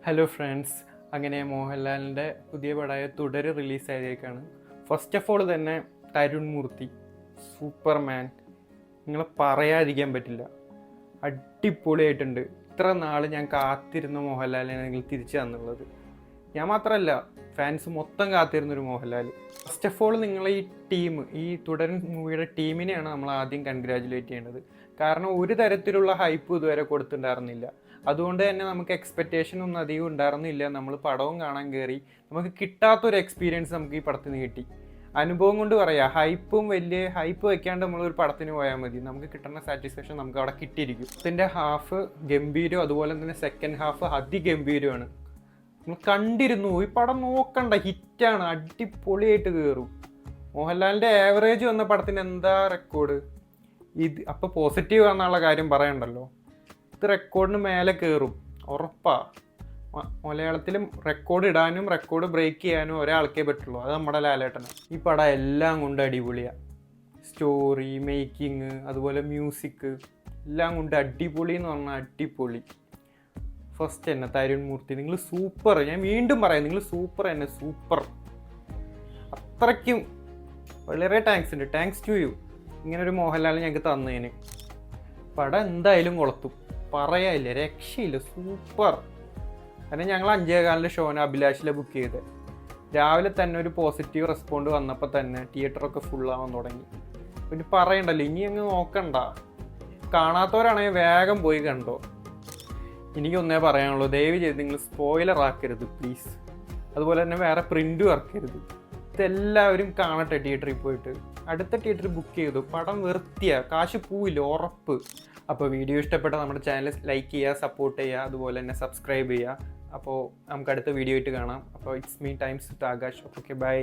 Hello friends, അങ്ങനെ മോഹൻലാലിൻ്റെ പുതിയ പടമായ തുടര് റിലീസായതേക്കാണ്. ഫസ്റ്റ് ഓഫ് ഓൾ തന്നെ തരുൺ മൂർത്തി സൂപ്പർമാൻ, നിങ്ങളെ പറയാതിരിക്കാൻ പറ്റില്ല. അടിപൊളിയായിട്ടുണ്ട്. ഇത്ര നാൾ ഞാൻ കാത്തിരുന്ന മോഹൻലാലിനെ നിങ്ങൾ തിരിച്ചു തന്നുള്ളത്. ഞാൻ മാത്രമല്ല, ഫാൻസ് മൊത്തം കാത്തിരുന്നൊരു മോഹൻലാൽ. ഫസ്റ്റ് ഓഫ് ഓൾ നിങ്ങളെ ഈ തുടരൻ മൂവിയുടെ ടീമിനെയാണ് നമ്മൾ ആദ്യം കൺഗ്രാജുലേറ്റ് ചെയ്യേണ്ടത്. കാരണം ഒരു തരത്തിലുള്ള ഹൈപ്പ് ഇതുവരെ കൊടുത്തിട്ടുണ്ടായിരുന്നില്ല. അതുകൊണ്ട് തന്നെ നമുക്ക് എക്സ്പെക്റ്റേഷൻ ഒന്നും അധികം ഉണ്ടായിരുന്നില്ല. നമ്മൾ പടവും കാണാൻ കയറി, നമുക്ക് കിട്ടാത്തൊരു എക്സ്പീരിയൻസ് നമുക്ക് ഈ പടത്തിൽ നിന്ന് കിട്ടി. അനുഭവം കൊണ്ട് പറയാം, വലിയ ഹൈപ്പ് വെക്കാണ്ട് നമ്മളൊരു പടത്തിന് പോയാൽ മതി, നമുക്ക് കിട്ടുന്ന സാറ്റിസ്ഫാക്ഷൻ നമുക്ക് അവിടെ കിട്ടിയിരിക്കും. ഇതിൻ്റെ ഹാഫ് ഗംഭീരം, അതുപോലെ തന്നെ സെക്കൻഡ് ഹാഫ് അതിഗംഭീരമാണ്. നമ്മൾ കണ്ടിരുന്നു, ഈ പടം നോക്കണ്ട, ഹിറ്റാണ്, അടിപൊളിയായിട്ട് കയറും. മോഹൻലാലിൻ്റെ ആവറേജ് വന്ന പടത്തിന് എന്താ റെക്കോർഡ് ഇത്? അപ്പോൾ പോസിറ്റീവ് എന്നുള്ള കാര്യം പറയണ്ടല്ലോ, ഇത് റെക്കോർഡിന് മേലെ കയറും ഉറപ്പാ. മലയാളത്തിലും റെക്കോർഡ് ഇടാനും റെക്കോർഡ് ബ്രേക്ക് ചെയ്യാനും ഒരാൾക്കേ പറ്റുള്ളൂ, അത് നമ്മുടെ ലാലേട്ടനാണ്. ഈ പടം എല്ലാം കൊണ്ട് അടിപൊളിയാണ്. സ്റ്റോറി, മേക്കിങ്, അതുപോലെ മ്യൂസിക് എല്ലാം കൊണ്ട് അടിപൊളി എന്ന് പറഞ്ഞാൽ അടിപൊളി. ഫസ്റ്റ് തന്നെ തരുൺ മൂർത്തി, നിങ്ങൾ സൂപ്പർ. ഞാൻ വീണ്ടും പറയാം, നിങ്ങൾ സൂപ്പർ തന്നെ, സൂപ്പർ. അത്രയ്ക്കും വളരെ താങ്ക്സ് ടു യു, ഇങ്ങനൊരു മോഹൻലാൽ ഞങ്ങൾക്ക് തന്നതിന്. പടം എന്തായാലും കൊളത്തും, പറയാനില്ല, രക്ഷയില്ല, സൂപ്പർ. കാരണം ഞങ്ങൾ 5:15 ഷോന് അഭിലാഷിലെ ബുക്ക് ചെയ്ത് രാവിലെ തന്നെ ഒരു പോസിറ്റീവ് റെസ്പോണ്ട് വന്നപ്പോൾ തന്നെ തിയേറ്ററൊക്കെ ഫുള്ളാവാൻ തുടങ്ങി. പിന്നെ പറയണ്ടല്ലോ, ഇനി അങ്ങ് നോക്കണ്ട. കാണാത്തവരാണെങ്കിൽ വേഗം പോയി കണ്ടോ. എനിക്കൊന്നേ പറയാനുള്ളൂ, ദയവ് ചെയ്ത് നിങ്ങൾ സ്പോയിലർ ആക്കരുത് പ്ലീസ്. അതുപോലെ തന്നെ വേറെ പ്രിൻറ്റും ഇറക്കരുത്. ഇതെല്ലാവരും കാണട്ടെ തിയേറ്ററിൽ പോയിട്ട്. അടുത്ത തിയേറ്ററിൽ ബുക്ക് ചെയ്തു. പടം വൃത്തിയാണ്, കാശ് പോവില്ല ഉറപ്പ്. അപ്പോൾ വീഡിയോ ഇഷ്ടപ്പെട്ട നമ്മുടെ ചാനൽ ലൈക്ക് ചെയ്യുക, സപ്പോർട്ട് ചെയ്യുക, അതുപോലെ തന്നെ സബ്സ്ക്രൈബ് ചെയ്യുക. അപ്പോൾ നമുക്ക് അടുത്ത വീഡിയോ ആയിട്ട് കാണാം. അപ്പോൾ it's me times with Akash. Okay, by.